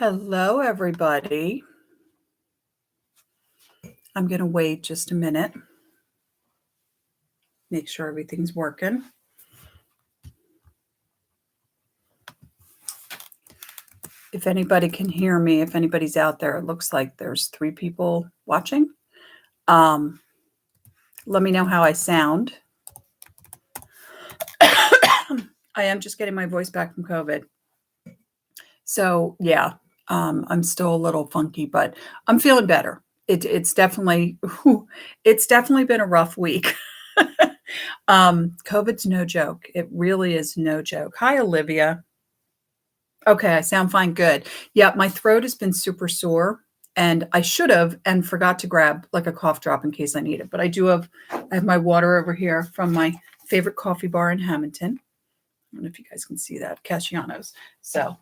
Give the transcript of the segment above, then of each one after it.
Hello, everybody. I'm going to wait just a minute. Make sure everything's working. If anybody can hear me, if anybody's out there, it looks like there's 3 people watching. Let me know how I sound. I am just getting my voice back from COVID. So, yeah, I'm still a little funky, but I'm feeling better. It's definitely been a rough week. COVID's no joke. It really is no joke. Hi, Olivia. Okay, I sound fine. Good. Yeah, my throat has been super sore, and I should have and forgot to grab like a cough drop in case I need it. But I have my water over here from my favorite coffee bar in Hamilton. I don't know if you guys can see that, Casciano's. So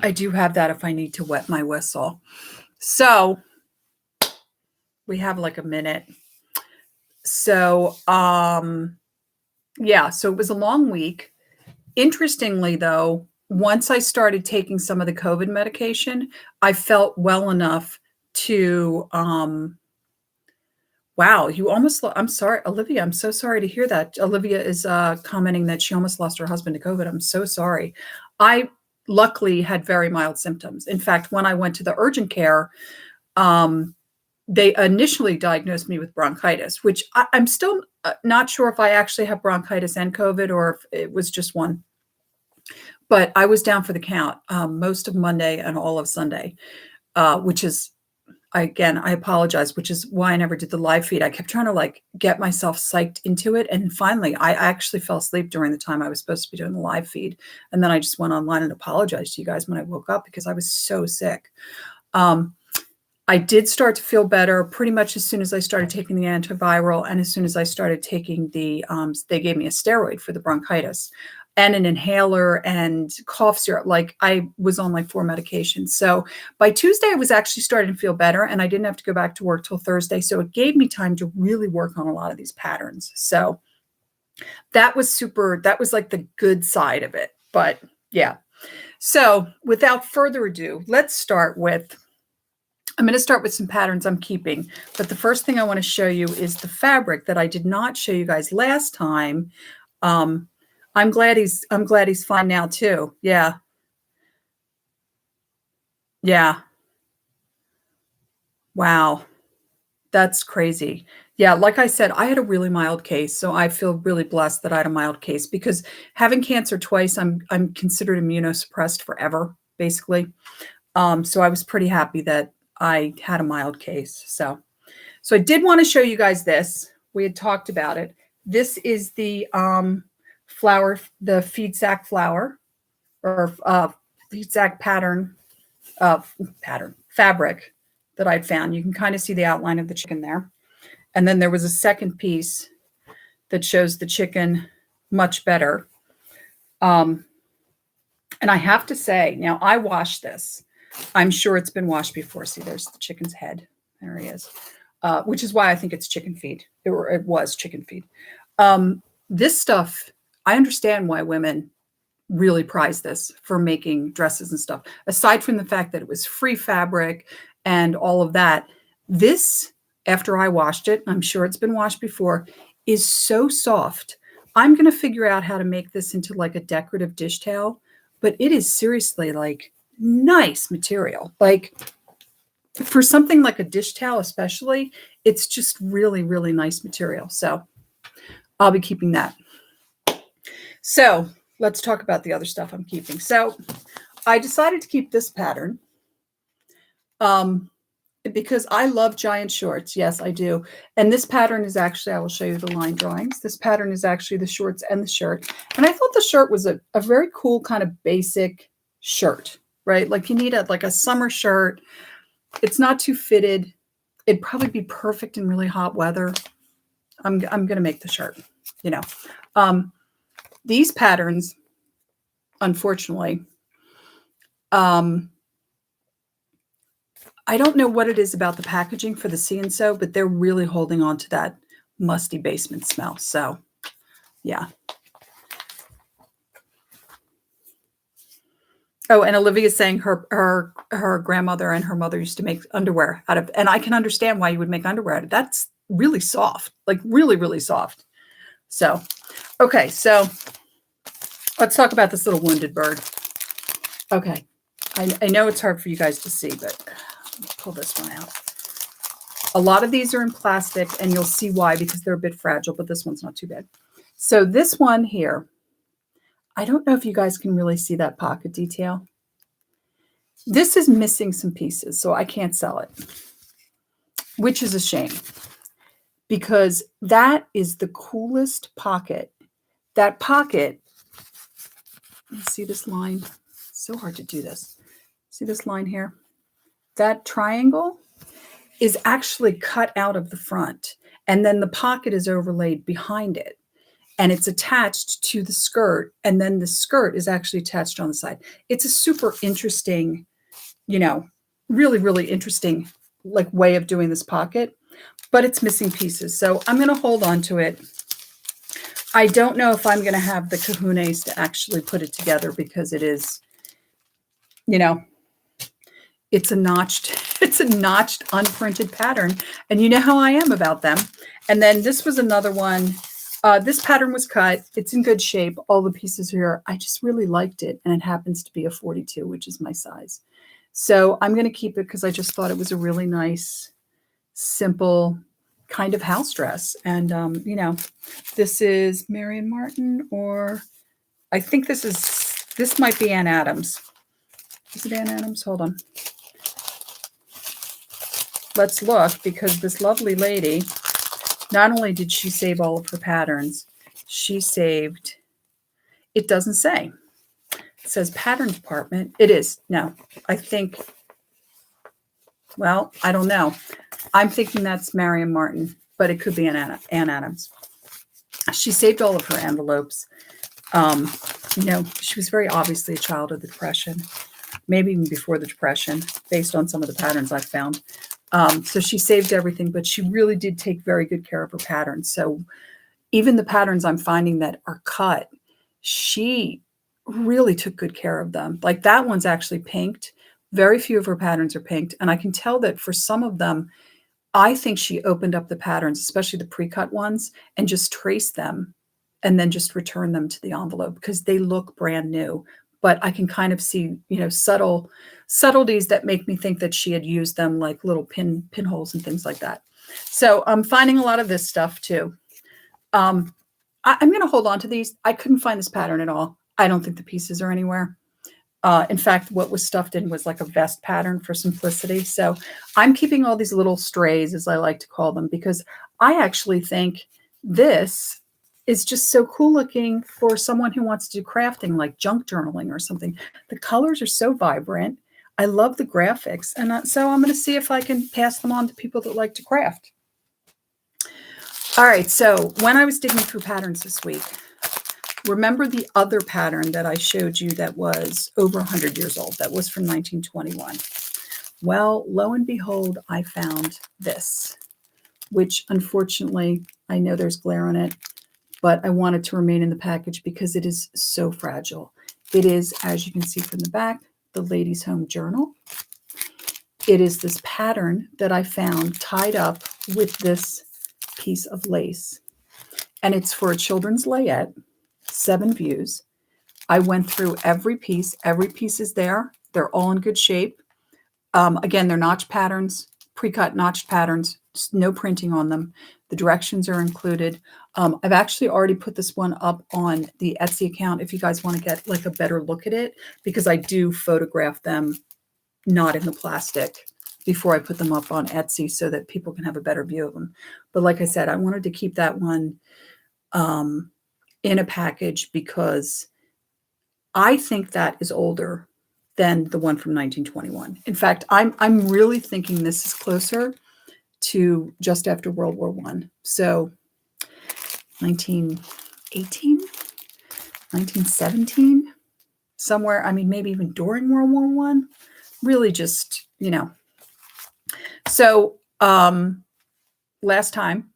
I do have that if I need to wet my whistle. So we have like a minute. So yeah, so it was a long week. Interestingly, though, once I started taking some of the COVID medication, I felt well enough to, wow, I'm sorry, Olivia, I'm so sorry to hear that. Olivia is commenting that she almost lost her husband to COVID. I'm so sorry. I luckily had very mild symptoms. In fact, when I went to the urgent care, they initially diagnosed me with bronchitis, which I'm still not sure if I actually have bronchitis and COVID or if it was just one. But I was down for the count most of Monday and all of Sunday, which is, again, I apologize, which is why I never did the live feed. I kept trying to like get myself psyched into it. And finally, I actually fell asleep during the time I was supposed to be doing the live feed. And then I just went online and apologized to you guys when I woke up because I was so sick. I did start to feel better pretty much as soon as I started taking the antiviral and as soon as I started taking they gave me a steroid for the bronchitis and an inhaler and cough syrup. Like I was on like 4 medications. So by Tuesday, I was actually starting to feel better and I didn't have to go back to work till Thursday. So it gave me time to really work on a lot of these patterns. So that was like the good side of it. But yeah. So without further ado, I'm going to start with some patterns I'm keeping, but the first thing I want to show you is the fabric that I did not show you guys last time. I'm glad he's fine now too. Yeah. Yeah. Wow. That's crazy. Yeah. Like I said, I had a really mild case, so I feel really blessed that I had a mild case because having cancer twice, I'm considered immunosuppressed forever, basically. So I was pretty happy that I had a mild case. So I did want to show you guys this. We had talked about it. This is the flower, the feed sack flower or feed sack pattern fabric that I'd found. You can kind of see the outline of the chicken there. And then there was a second piece that shows the chicken much better. And I have to say, now I washed this. I'm sure it's been washed before. See, there's the chicken's head. There he is, which is why I think it's chicken feed. It was chicken feed. This stuff, I understand why women really prize this for making dresses and stuff. Aside from the fact that it was free fabric and all of that, this, after I washed it, I'm sure it's been washed before, is so soft. I'm going to figure out how to make this into like a decorative dish towel, but it is seriously like nice material. Like for something like a dish towel, especially, it's just really, really nice material. So I'll be keeping that. So let's talk about the other stuff I'm keeping. So I decided to keep this pattern because I love giant shorts. Yes, I do. And this pattern is actually, I will show you the line drawings. This pattern is actually the shorts and the shirt. And I thought the shirt was a very cool kind of basic shirt, right? Like you need like a summer shirt. It's not too fitted. It'd probably be perfect in really hot weather. I'm going to make the shirt, you know. These patterns, unfortunately, I don't know what it is about the packaging for the See and Sew, but they're really holding on to that musty basement smell. So, yeah. Oh, and Olivia's saying her grandmother and her mother used to make underwear out of, and I can understand why you would make underwear out of. That's really soft, like really, really soft. So, okay, so let's talk about this little wounded bird. Okay, I know it's hard for you guys to see, but let me pull this one out. A lot of these are in plastic, and you'll see why, because they're a bit fragile, but this one's not too bad. So this one here, I don't know if you guys can really see that pocket detail. This is missing some pieces, so I can't sell it, which is a shame, because that is the coolest pocket. That pocket, see this line? It's so hard to do this. See this line here? That triangle is actually cut out of the front, and then the pocket is overlaid behind it, and it's attached to the skirt, and then the skirt is actually attached on the side. It's a super interesting, really, really interesting like way of doing this pocket, but it's missing pieces. So I'm going to hold on to it. I don't know if I'm going to have the kahunas to actually put it together, because it is, it's a notched unprinted pattern, and you know how I am about them. And then this was another one. This pattern was cut. It's in good shape. All the pieces here. I just really liked it, and it happens to be a 42, which is my size. So I'm going to keep it because I just thought it was a really nice, simple kind of house dress. And, this is Marion Martin, or I think this might be Ann Adams. Is it Ann Adams? Hold on. Let's look, because this lovely lady, not only did she save all of her patterns, she saved, it doesn't say. It says pattern department. It is. No, I think, well, I don't know. I'm thinking that's Marion Martin, but it could be Ann Adams. She saved all of her envelopes. She was very obviously a child of the Depression, maybe even before the Depression, based on some of the patterns I've found. So she saved everything, but she really did take very good care of her patterns. So even the patterns I'm finding that are cut, she really took good care of them. Like that one's actually pinked. Very few of her patterns are pinked. And I can tell that for some of them, I think she opened up the patterns, especially the pre-cut ones, and just traced them and then just returned them to the envelope, because they look brand new. But I can kind of see, subtleties that make me think that she had used them, like little pinholes and things like that. So I'm finding a lot of this stuff too. I'm going to hold on to these. I couldn't find this pattern at all. I don't think the pieces are anywhere. In fact, what was stuffed in was like a vest pattern for simplicity. So I'm keeping all these little strays, as I like to call them, because I actually think this is just so cool looking for someone who wants to do crafting, like junk journaling or something. The colors are so vibrant. I love the graphics. And so I'm going to see if I can pass them on to people that like to craft. All right. So when I was digging through patterns this week, remember the other pattern that I showed you that was over 100 years old, that was from 1921. Well, lo and behold, I found this, which unfortunately, I know there's glare on it, but I want it to remain in the package because it is so fragile. It is, as you can see from the back, the Ladies' Home Journal. It is this pattern that I found tied up with this piece of lace. And it's for a children's layette, 7 views. I went through every piece. Every piece is there. They're all in good shape. Again, they're notch patterns, pre-cut notched patterns, no printing on them. The directions are included. I've actually already put this one up on the Etsy account if you guys want to get like a better look at it, because I do photograph them not in the plastic before I put them up on Etsy so that people can have a better view of them. But like I said, I wanted to keep that one in a package because I think that is older than the one from 1921. In fact, I'm really thinking this is closer to just after World War I. So 1918, 1917, somewhere, I mean, maybe even during World War I, really just, So last time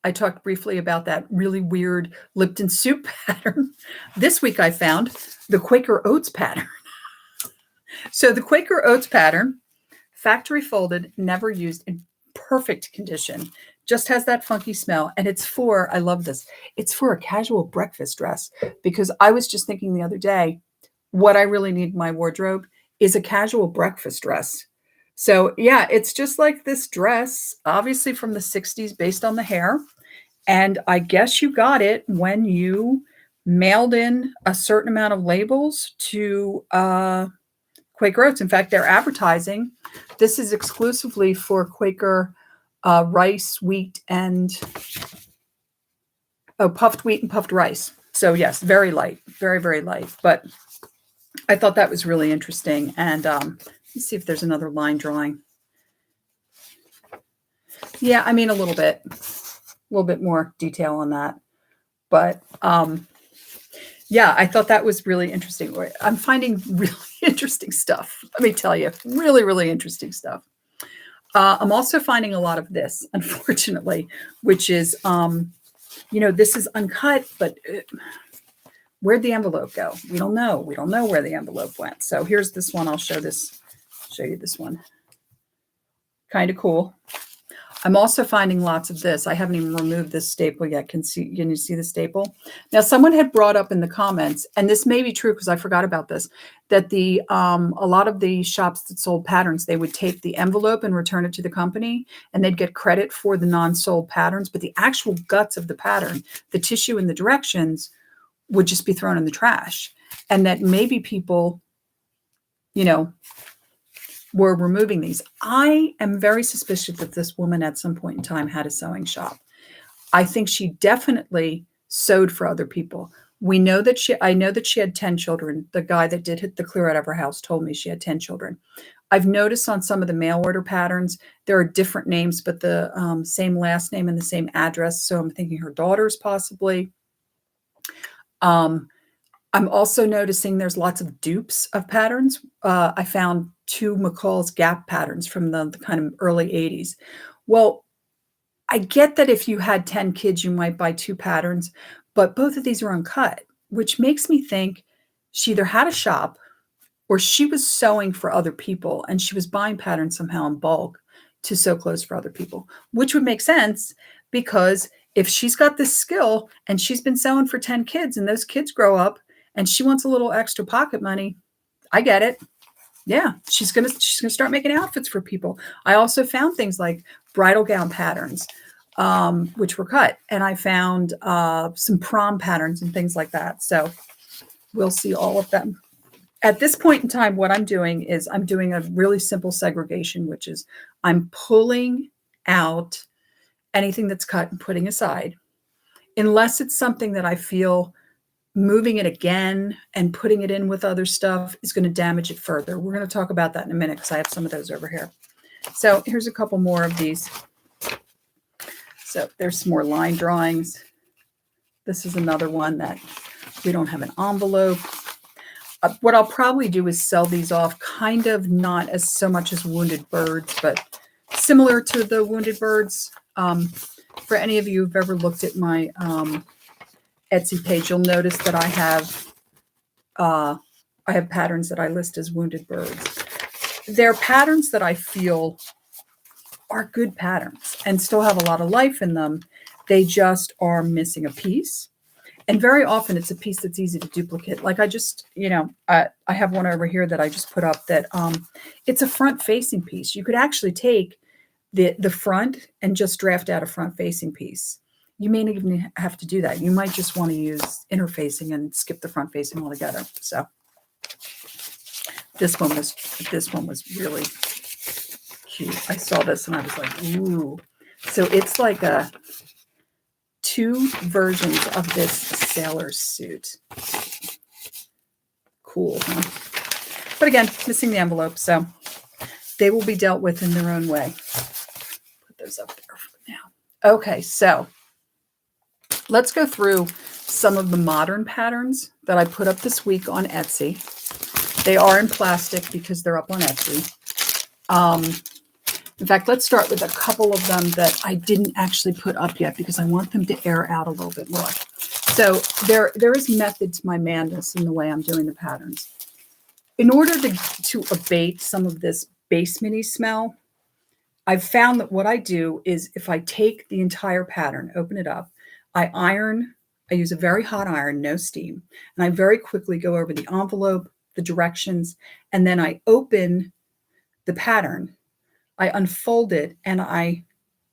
I talked briefly about that really weird Lipton soup pattern. This week I found the Quaker Oats pattern. So the Quaker Oats pattern, factory folded, never used, in perfect condition, just has that funky smell. And it's for, I love this, it's for a casual breakfast dress, because I was just thinking the other day, what I really need in my wardrobe is a casual breakfast dress. So yeah, it's just like this dress, obviously from the 60s based on the hair. And I guess you got it when you mailed in a certain amount of labels to Quaker Oats. In fact, they're advertising. This is exclusively for Quaker rice, wheat, and puffed wheat and puffed rice. So yes, very light, very, very light. But I thought that was really interesting. And let's see if there's another line drawing. Yeah, I mean, a little bit more detail on that. But yeah, I thought that was really interesting. I'm finding really interesting stuff. Let me tell you, really, really interesting stuff. I'm also finding a lot of this, unfortunately, which is, this is uncut, but where'd the envelope go? We don't know. We don't know where the envelope went. So here's this one. I'll show you this one. Kind of cool. I'm also finding lots of this. I haven't even removed this staple yet. Can you see the staple? Now, someone had brought up in the comments, and this may be true because I forgot about this, that a lot of the shops that sold patterns, they would take the envelope and return it to the company, and they'd get credit for the non-sold patterns, but the actual guts of the pattern, the tissue and the directions, would just be thrown in the trash. And that maybe people, were removing these. I am very suspicious that this woman at some point in time had a sewing shop. I think she definitely sewed for other people. I know that she had 10 children. The guy that did the clear out of her house told me she had 10 children. I've noticed on some of the mail order patterns, there are different names, but the same last name and the same address. So I'm thinking her daughters possibly. I'm also noticing there's lots of dupes of patterns. I found 2 McCall's Gap patterns from the kind of early 80s. Well, I get that if you had 10 kids, you might buy 2 patterns, but both of these are uncut, which makes me think she either had a shop or she was sewing for other people and she was buying patterns somehow in bulk to sew clothes for other people, which would make sense because if she's got this skill and she's been sewing for 10 kids and those kids grow up and she wants a little extra pocket money, I get it. Yeah, she's gonna start making outfits for people. I also found things like bridal gown patterns, which were cut, and I found some prom patterns and things like that. So we'll see all of them. At this point in time, what I'm doing is I'm doing a really simple segregation, which is I'm pulling out anything that's cut and putting aside, unless it's something that I feel moving it again and putting it in with other stuff is going to damage it further. We're going to talk about that in a minute because I have some of those over here. So here's a couple more of these. So there's some more line drawings. This is another one that we don't have an envelope. What I'll probably do is sell these off, kind of not as so much as Wounded Birds, but similar to the Wounded Birds. For any of you who've ever looked at my Etsy page, you'll notice that I have patterns that I list as Wounded Birds. They're patterns that I feel are good patterns and still have a lot of life in them. They just are missing a piece. And very often it's a piece that's easy to duplicate. Like I just, I have one over here that I just put up that it's a front facing piece. You could actually take the front and just draft out a front facing piece. You may not even have to do that. You might just want to use interfacing and skip the front facing altogether. So this one was really cute. I saw this and I was like, ooh. So it's like 2 versions of this sailor suit. Cool, huh? But again, missing the envelope, so they will be dealt with in their own way. Put those up there for now. Okay, so let's go through some of the modern patterns that I put up this week on Etsy. They are in plastic because they're up on Etsy. In fact, let's start with a couple of them that I didn't actually put up yet because I want them to air out a little bit more. So there is method to my madness in the way I'm doing the patterns. in order to abate some of this basementy smell, I've found that what I do is if I take the entire pattern, open it up, I iron, I use a very hot iron, no steam, and I very quickly go over the envelope, the directions, and then I open the pattern, I unfold it, and I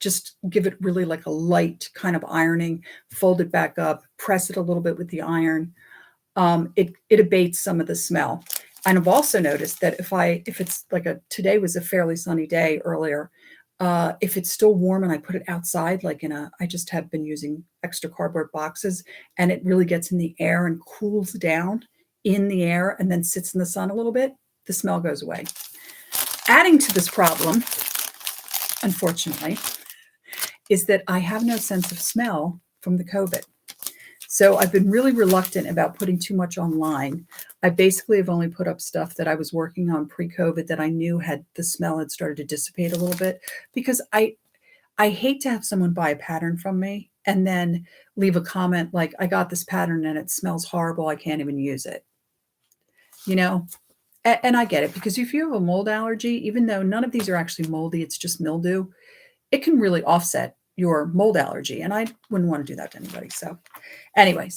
just give it really like a light kind of ironing, fold it back up, press it a little bit with the iron. It abates some of the smell. And I've also noticed that if it's like today was a fairly sunny day earlier, if it's still warm and I put it outside, like I just have been using extra cardboard boxes, and it really gets in the air and cools down in the air and then sits in the sun a little bit, the smell goes away. Adding to this problem, unfortunately, is that I have no sense of smell from the COVID. So I've been really reluctant about putting too much online. I basically have only put up stuff that I was working on pre-COVID that I knew the smell had started to dissipate a little bit, because I hate to have someone buy a pattern from me and then leave a comment like, I got this pattern and it smells horrible, I can't even use it. And I get it, because if you have a mold allergy, even though none of these are actually moldy, it's just mildew, it can really offset your mold allergy. And I wouldn't want to do that to anybody. So anyway,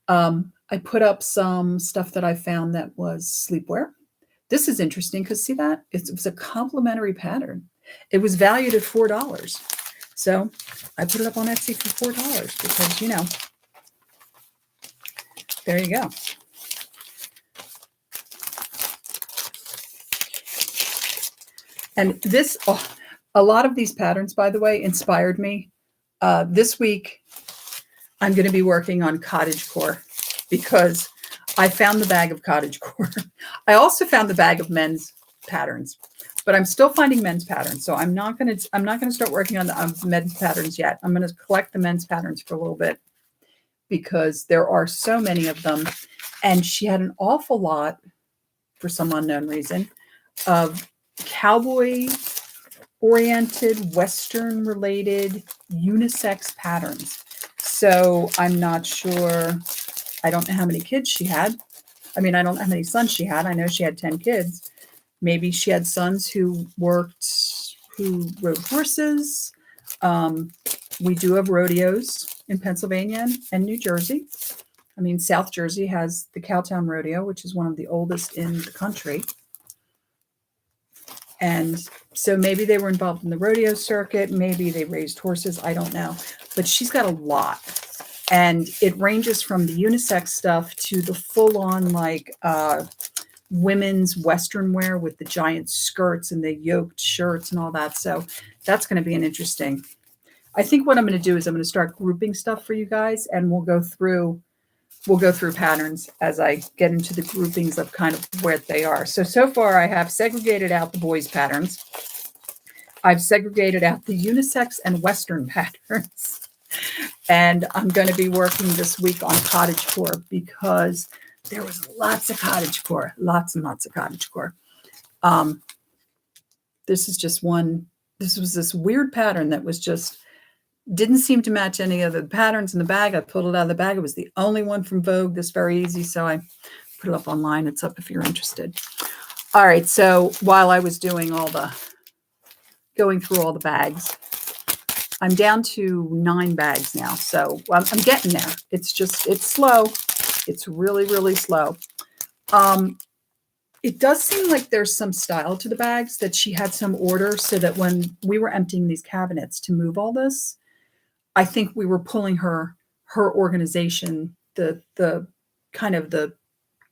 I put up some stuff that I found that was sleepwear. This is interesting because see that? It was a complimentary pattern. It was valued at $4. So I put it up on Etsy for $4 because, there you go. And this, a lot of these patterns, by the way, inspired me. This week, I'm going to be working on cottagecore because I found the bag of cottagecore. I also found the bag of men's patterns, but I'm still finding men's patterns. So I'm not going to start working on the men's patterns yet. I'm going to collect the men's patterns for a little bit because there are so many of them. And she had an awful lot, for some unknown reason, of cowboy-oriented, Western-related, unisex patterns. So I'm not sure. I don't know how many kids she had. I mean, I don't know how many sons she had. I know she had 10 kids. Maybe she had sons who rode horses. We do have rodeos in Pennsylvania and New Jersey. I mean, South Jersey has the Cowtown Rodeo, which is one of the oldest in the country. And so maybe they were involved in the rodeo circuit. Maybe they raised horses. I don't know. But she's got a lot. And it ranges from the unisex stuff to the full-on women's Western wear with the giant skirts and the yoked shirts and all that. So that's going to be an interesting. I think what I'm going to do is I'm going to start grouping stuff for you guys, and we'll go through patterns as I get into the groupings of kind of where they are. So far I have segregated out the boys' patterns. I've segregated out the unisex and Western patterns. And I'm going to be working this week on cottagecore because there was lots of cottagecore, lots and lots of cottagecore. This is just one. This was this weird pattern that was just didn't seem to match any of the patterns in the bag. I pulled it out of the bag. It was the only one from Vogue. This very easy. So I put it up online. It's up if you're interested. All right. So while I was doing going through all the bags, I'm down to 9 bags now. So I'm getting there. It's slow. It's really, really slow. It does seem like there's some style to the bags, that she had some order, so that when we were emptying these cabinets to move all this, I think we were pulling her organization, the kind of the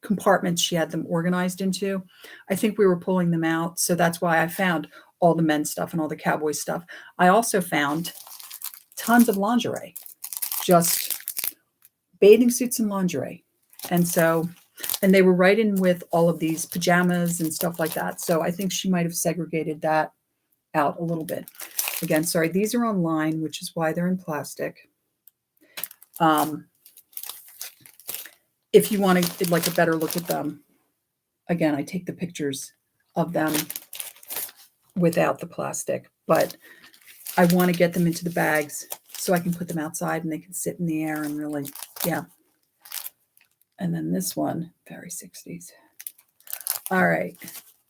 compartments she had them organized into. I think we were pulling them out. So that's why I found all the men's stuff and all the cowboy stuff. I also found tons of lingerie, just bathing suits and lingerie. And they were right in with all of these pajamas and stuff like that. So I think she might have segregated that out a little bit. Again, sorry, these are online, which is why they're in plastic. If you want to like a better look at them, again, I take the pictures of them without the plastic, but I want to get them into the bags so I can put them outside and they can sit in the air and really, yeah. And then this one, very 60s. All right.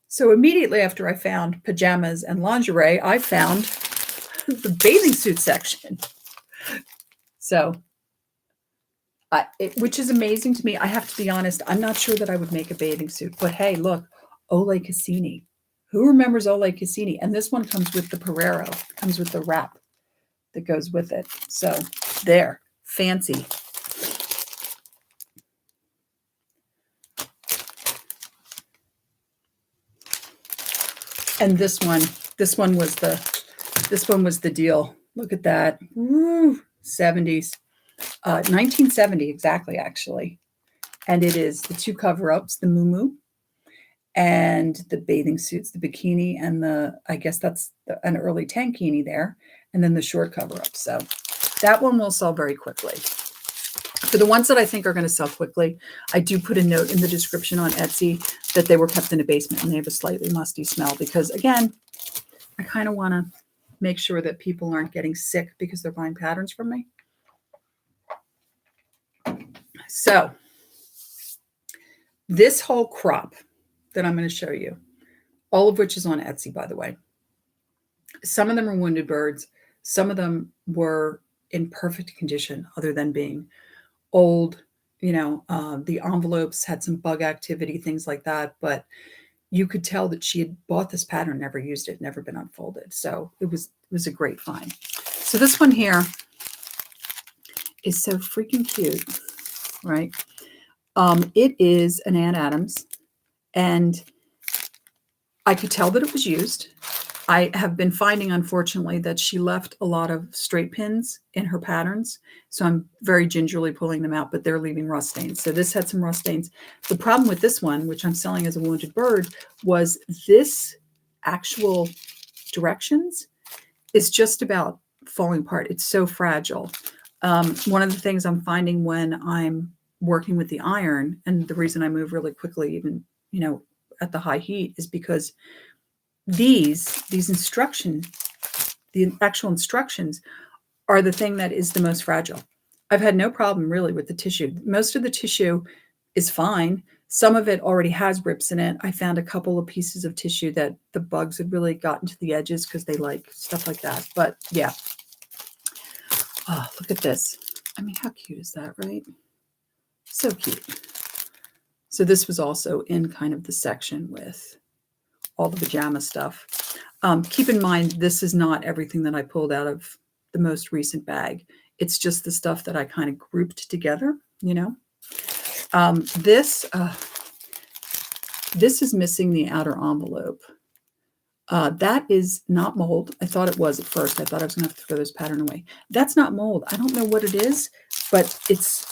So immediately after I found pajamas and lingerie, I found the bathing suit section. So, which is amazing to me. I have to be honest, I'm not sure that I would make a bathing suit, but hey, look, Ole Cassini. Who remembers Ole Cassini? And this one comes with the Perero, comes with the wrap that goes with it. So there, fancy. And this one was the deal. Look at that. Woo, 70s. 1970 exactly, actually. And it is the two cover-ups, the muumuu and the bathing suits, the bikini and I guess that's an early tankini there, and then the short cover-up. So that one will sell very quickly. For the ones that I think are going to sell quickly, I do put a note in the description on Etsy that they were kept in a basement and they have a slightly musty smell because, again, I kind of want to make sure that people aren't getting sick because they're buying patterns from me. So this whole crop that I'm going to show you, all of which is on Etsy, by the way. Some of them are wounded birds. Some of them were in perfect condition other than being old. The envelopes had some bug activity, things like that. But you could tell that she had bought this pattern, never used it, never been unfolded. So it was a great find. So this one here is so freaking cute, right? It is an Ann Adams, and I could tell that it was used. I have been finding, unfortunately, that she left a lot of straight pins in her patterns. So I'm very gingerly pulling them out, but they're leaving rust stains. So this had some rust stains. The problem with this one, which I'm selling as a wounded bird, was this actual directions is just about falling apart. It's so fragile. One of the things I'm finding when I'm working with the iron, and the reason I move really quickly, even, at the high heat, is because these instructions, the actual instructions, are the thing that is the most fragile. I've had no problem really with the tissue. Most of the tissue is fine. Some of it already has rips in it. I found a couple of pieces of tissue that the bugs had really gotten to the edges because they like stuff like that. But yeah. Oh, look at this. I mean, how cute is that, right? So cute. So this was also in kind of the section with all the pajama stuff. Keep in mind, this is not everything that I pulled out of the most recent bag. It's just the stuff that I kind of grouped together, This is missing the outer envelope. That is not mold. I thought it was at first. I thought I was going to have to throw this pattern away. That's not mold. I don't know what it is, but it's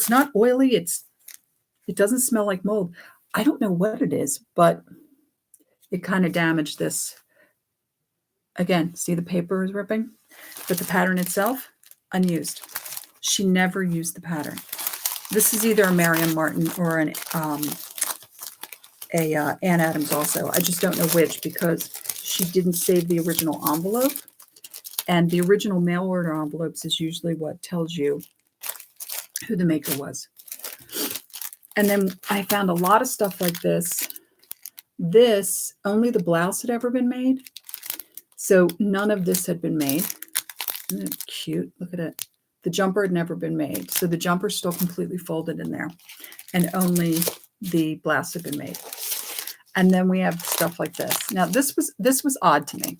not oily. It doesn't smell like mold. I don't know what it is, but it kind of damaged this. Again, see the paper is ripping, but the pattern itself, unused. She never used the pattern. This is either a Marion Martin or an Ann Adams also. I just don't know which because she didn't save the original envelope, and the original mail order envelopes is usually what tells you who the maker was. And then I found a lot of stuff like this. This, only the blouse had ever been made. So none of this had been made. Isn't it cute? Look at it. The jumper had never been made. So the jumper's still completely folded in there. And only the blouse had been made. And then we have stuff like this. Now this was odd to me.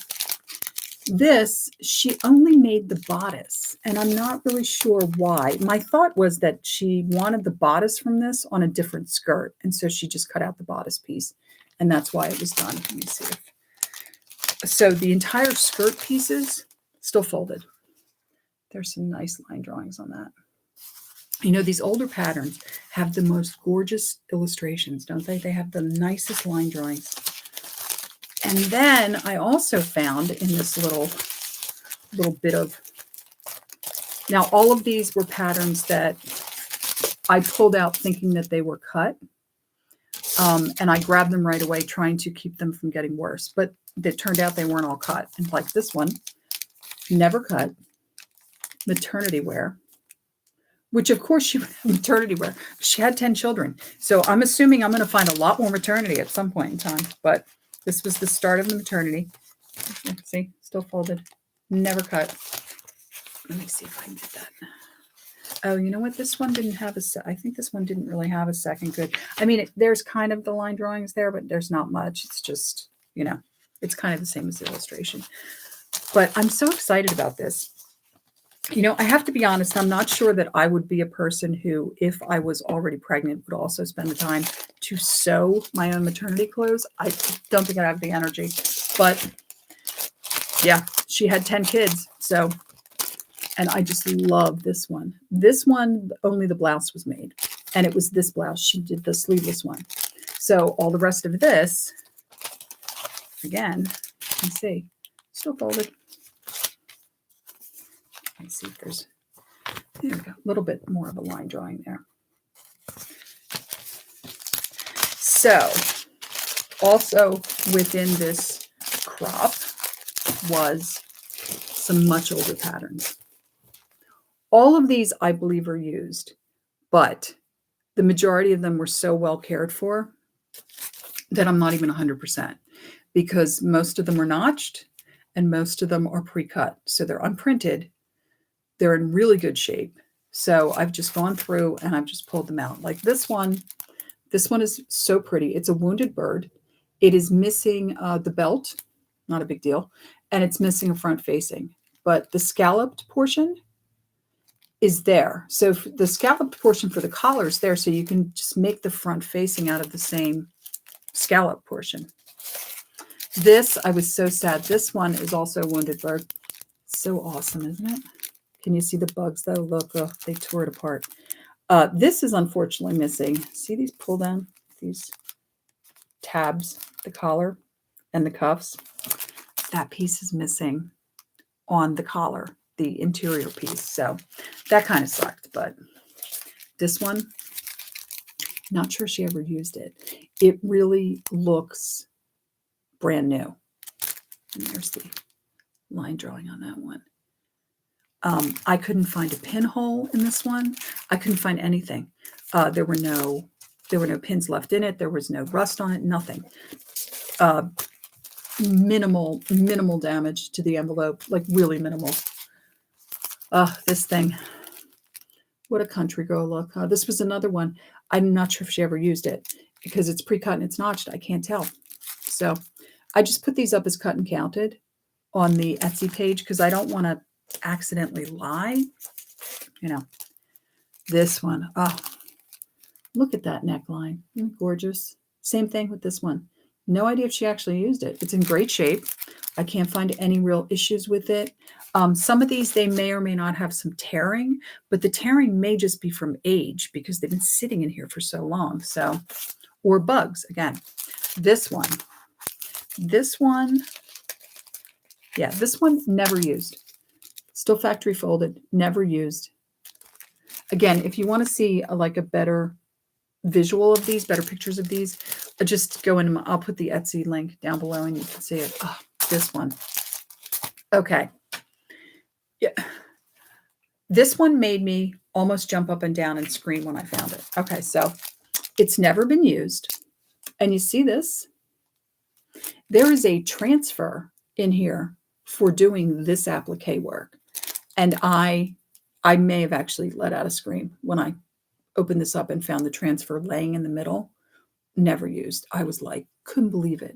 This, she only made the bodice, and I'm not really sure why. My thought was that she wanted the bodice from this on a different skirt, and so she just cut out the bodice piece, and that's why it was done. Let me see if... So the entire skirt pieces still folded. There's some nice line drawings on that. These older patterns have the most gorgeous illustrations, don't they? They have the nicest line drawings. And then I also found in this little bit of... Now, all of these were patterns that I pulled out thinking that they were cut. And I grabbed them right away, trying to keep them from getting worse. But it turned out they weren't all cut. And like this one, never cut, maternity wear, which of course she would have maternity wear. She had 10 children. So I'm assuming I'm going to find a lot more maternity at some point in time. But this was the start of the maternity. See, still folded, never cut. Let me see if I can get that. Oh, you know what? This one didn't have I think this one didn't really have a second good. I mean, there's kind of the line drawings there, but there's not much. It's just, it's kind of the same as the illustration. But I'm so excited about this. I have to be honest, I'm not sure that I would be a person who, if I was already pregnant, would also spend the time to sew my own maternity clothes. I don't think I'd have the energy. But yeah, she had 10 kids. So, and I just love this one. This one, only the blouse was made. And it was this blouse. She did the sleeveless one. So all the rest of this, again, you can see, still folded. Let's see if there we go, a little bit more of a line drawing there. So also within this crop was some much older patterns. All of these, I believe, are used, but the majority of them were so well cared for that I'm not even 100%, because most of them are notched and most of them are pre-cut. So they're unprinted. They're in really good shape. So I've just gone through and I've just pulled them out. Like this one is so pretty. It's a wounded bird. It is missing the belt, not a big deal. And it's missing a front facing, but the scalloped portion is there. So the scalloped portion for the collar is there. So you can just make the front facing out of the same scallop portion. This, I was so sad. This one is also a wounded bird. So awesome, isn't it? Can you see the bugs though? Look, oh, they tore it apart. This is unfortunately missing. See these pull down, these tabs, the collar and the cuffs? That piece is missing on the collar, the interior piece. So that kind of sucked, but this one, not sure she ever used it. It really looks brand new. And there's the line drawing on that one. I couldn't find a pinhole in this one. I couldn't find anything. There were no pins left in it. There was no rust on it. Nothing. Minimal damage to the envelope, like really minimal. This thing. What a country girl look. This was another one. I'm not sure if she ever used it because it's pre-cut and it's notched. I can't tell. So I just put these up as cut and counted on the Etsy page because I don't want to accidentally lie. This one. Oh, look at that neckline. Isn't it gorgeous? Same thing with this one. No idea if she actually used it. It's in great shape. I can't find any real issues with it. Some of these, they may or may not have some tearing, but the tearing may just be from age because they've been sitting in here for so long. So, or bugs, again. This one, yeah, this one never used. Still factory folded, never used. Again, if you want to see a better visual of these, better pictures of these, just go in. I'll put the Etsy link down below and you can see it. Oh, this one. Okay. Yeah. This one made me almost jump up and down and scream when I found it. Okay, so it's never been used. And you see this? There is a transfer in here for doing this applique work. And I may have actually let out a scream when I opened this up and found the transfer laying in the middle. Never used. I was like, couldn't believe it.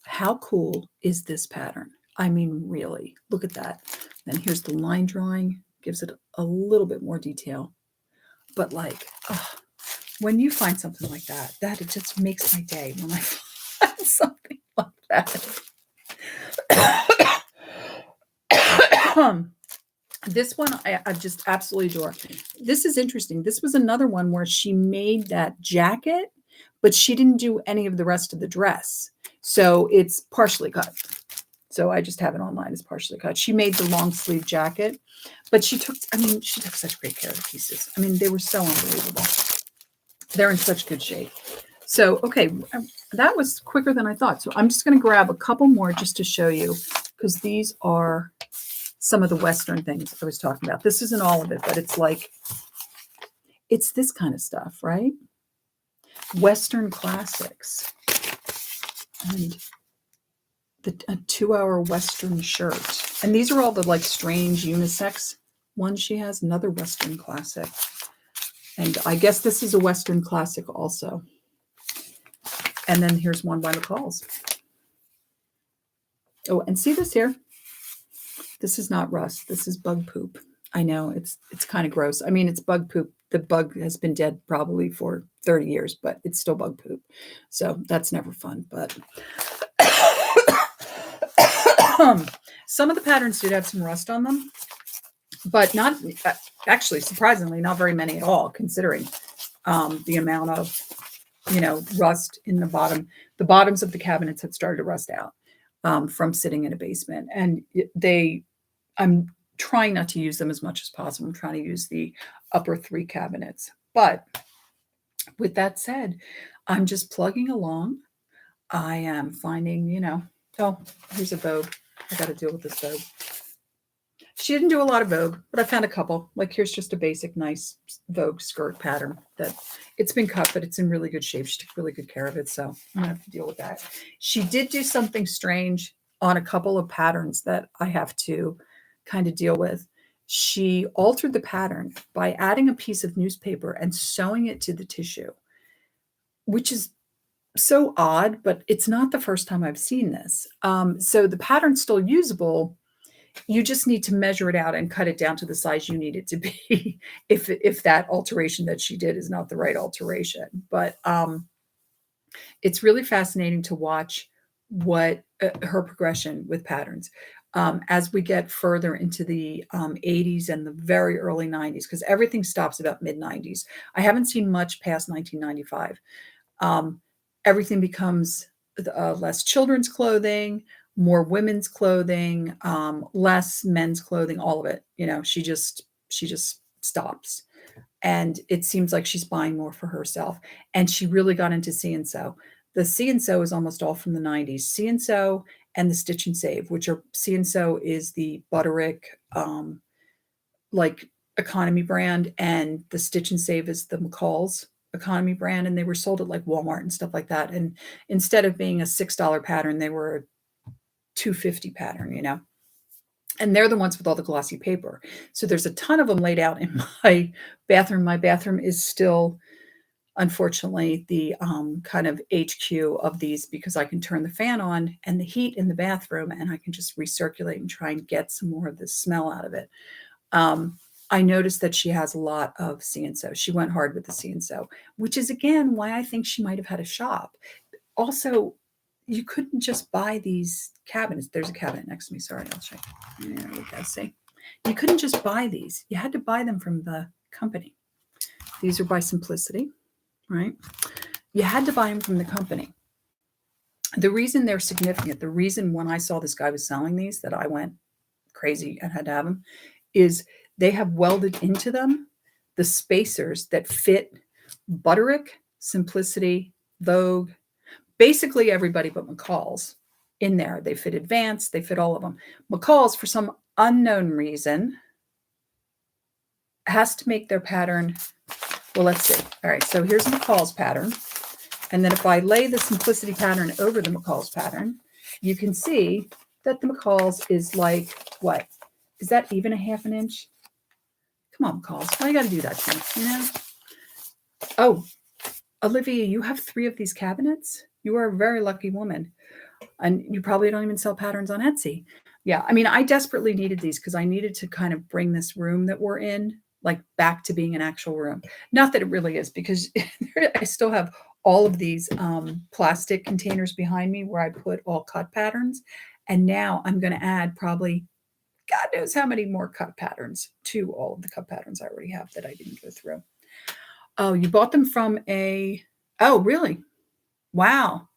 How cool is this pattern? I mean, really, look at that. Then here's the line drawing, gives it a little bit more detail. But when you find something like that, it just makes my day when I find something like that. This one I just absolutely adore. This is interesting. This was another one where she made that jacket, but she didn't do any of the rest of the dress. So it's partially cut. So I just have it online as partially cut. She made the long sleeve jacket, but she took such great care of the pieces. I mean, they were so unbelievable. They're in such good shape. So, okay, that was quicker than I thought. So I'm just going to grab a couple more just to show you, because these are some of the Western things I was talking about. This isn't all of it, but it's like it's this kind of stuff, right? Western classics. And a 2-hour Western shirt. And these are all the like strange unisex ones she has. Another Western classic. And I guess this is a Western classic also. And then here's one by McCall's. Oh, and see this here? This is not rust. This is bug poop. I know it's kind of gross. I mean, it's bug poop. The bug has been dead probably for 30 years, but it's still bug poop. So that's never fun. But some of the patterns did have some rust on them, but not actually, surprisingly, not very many at all, considering the amount of, rust in the bottom. The bottoms of the cabinets had started to rust out from sitting in a basement. And I'm trying not to use them as much as possible. I'm trying to use the upper 3 cabinets. But with that said, I'm just plugging along. I am finding, oh, here's a Vogue. I got to deal with this Vogue. She didn't do a lot of Vogue, but I found a couple. Like here's just a basic, nice Vogue skirt pattern that it's been cut, but it's in really good shape. She took really good care of it. So I'm going to have to deal with that. She did do something strange on a couple of patterns that I have to kind of deal with. She altered the pattern by adding a piece of newspaper and sewing it to the tissue, which is so odd, but it's not the first time I've seen this. So the pattern's still usable. You just need to measure it out and cut it down to the size you need it to be if that alteration that she did is not the right alteration. But it's really fascinating to watch what her progression with patterns. As we get further into the 80s and the very early 90s, because everything stops about mid-90s. I haven't seen much past 1995. Everything becomes less children's clothing, more women's clothing, less men's clothing, all of it. She just stops. And it seems like she's buying more for herself. And she really got into See and Sew. The See and Sew is almost all from the 90s. See and Sew and the Stitch and Save, which are See and Sew is the Butterick like economy brand, and the Stitch and Save is the McCall's economy brand, and they were sold at like Walmart and stuff like that. And instead of being a $6 pattern, they were a $2.50 pattern, and they're the ones with all the glossy paper. So there's a ton of them laid out in my bathroom. My bathroom is still, unfortunately, the kind of HQ of these, because I can turn the fan on and the heat in the bathroom, and I can just recirculate and try and get some more of the smell out of it. I noticed that she has a lot of See and Sew. She went hard with the See and Sew, which is, again, why I think she might have had a shop. Also, you couldn't just buy these cabinets. There's a cabinet next to me. Sorry, I'll check. There we go. See? You couldn't just buy these. You had to buy them from the company. These are by Simplicity, right? You had to buy them from the company. The reason they're significant, the reason when I saw this guy was selling these that I went crazy and had to have them, is they have welded into them the spacers that fit Butterick, Simplicity, Vogue, basically everybody but McCall's in there. They fit Advanced, they fit all of them. McCall's, for some unknown reason, has to make their pattern. Well, let's see. All right, so here's McCall's pattern. And then if I lay the Simplicity pattern over the McCall's pattern, you can see that the McCall's is like, what? Is that even a ½ inch? Come on, McCall's. Why you got to do that to me, Oh, Olivia, you have 3 of these cabinets? You are a very lucky woman. And you probably don't even sell patterns on Etsy. Yeah, I mean, I desperately needed these because I needed to kind of bring this room that we're in, like, back to being an actual room. Not that it really is, because I still have all of these plastic containers behind me where I put all cut patterns. And now I'm going to add probably God knows how many more cut patterns to all of the cut patterns I already have that I didn't go through. Oh, you bought them from oh, really? Wow.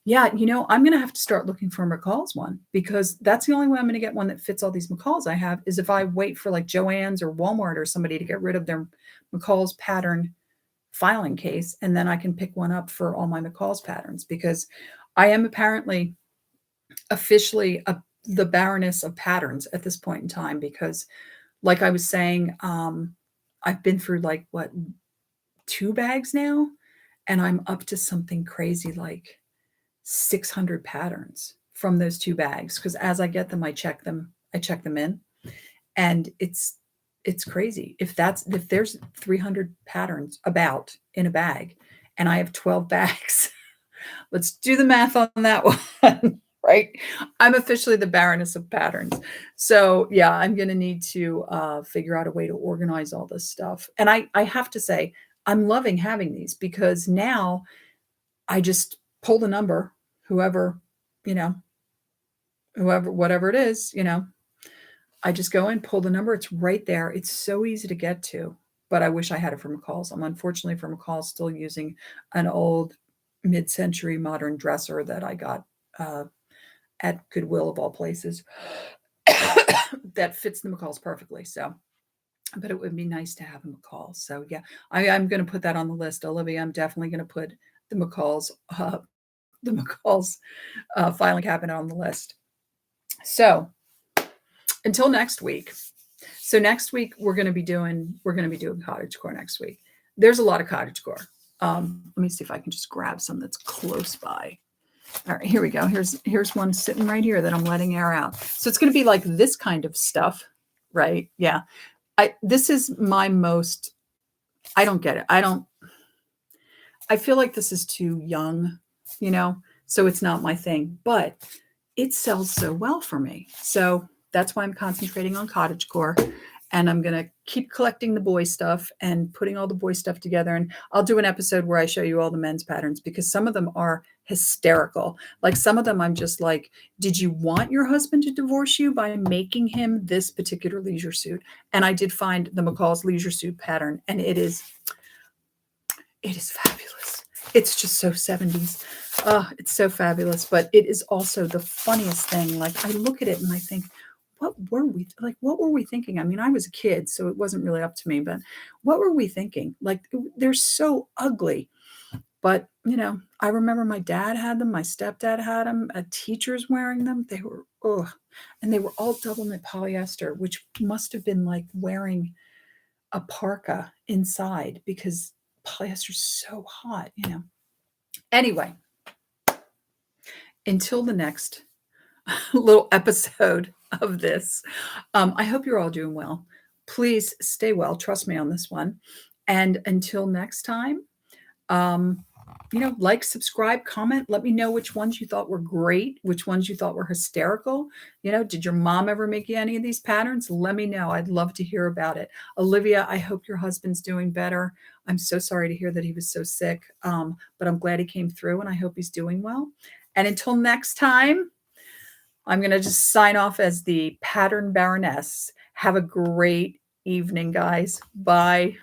Yeah, I'm going to have to start looking for McCall's one, because that's the only way I'm going to get one that fits all these McCall's I have, is if I wait for like Joann's or Walmart or somebody to get rid of their McCall's pattern filing case, and then I can pick one up for all my McCall's patterns, because I am apparently officially the Baroness of patterns at this point in time, because like I was saying, I've been through like 2 bags now, and I'm up to something crazy like 600 patterns from those 2 bags, because as I get them, I check them in, and it's crazy. If there's 300 patterns about in a bag and I have 12 bags, let's do the math on that one, right? I'm officially the Baroness of patterns. So yeah, I'm going to need to figure out a way to organize all this stuff. And I have to say, I'm loving having these, because now I just pull the number, whoever, you know, whatever it is, I just go in, pull the number. It's right there. It's so easy to get to. But I wish I had it for McCall's. I'm unfortunately for McCall's still using an old mid-century modern dresser that I got uh, at Goodwill of all places that fits the McCall's perfectly. So, but it would be nice to have a McCall. So yeah, I'm going to put that on the list, Olivia. I'm definitely going to put the McCall's filing cabinet on the list. So until next week. So next week we're going to be doing cottagecore next week. There's a lot of cottagecore. Let me see if I can just grab some that's close by. All right, here we go. Here's one sitting right here that I'm letting air out. So it's going to be like this kind of stuff, right? Yeah. This is my most, I don't get it. I feel like this is too young, so it's not my thing, but it sells so well for me. So that's why I'm concentrating on cottagecore, and I'm going to keep collecting the boy stuff and putting all the boy stuff together. And I'll do an episode where I show you all the men's patterns, because some of them are hysterical. Like some of them I'm just like, did you want your husband to divorce you by making him this particular leisure suit? And I did find the McCall's leisure suit pattern, and it is fabulous. It's just so 70s. Oh, it's so fabulous. But it is also the funniest thing. Like I look at it and I think, what were we thinking? I mean, I was a kid, so it wasn't really up to me, but what were we thinking? Like they're so ugly. But, I remember my dad had them, my stepdad had them, teachers wearing them. They were, and they were all double knit polyester, which must have been like wearing a parka inside, because polyester is so hot, Anyway, until the next little episode of this, I hope you're all doing well. Please stay well. Trust me on this one. And until next time, like, subscribe, comment, let me know which ones you thought were great, which ones you thought were hysterical. Did your mom ever make you any of these patterns? Let me know. I'd love to hear about it. Olivia, I hope your husband's doing better. I'm so sorry to hear that he was so sick, but I'm glad he came through, and I hope he's doing well. And until next time, I'm going to just sign off as the Pattern Baroness. Have a great evening, guys. Bye.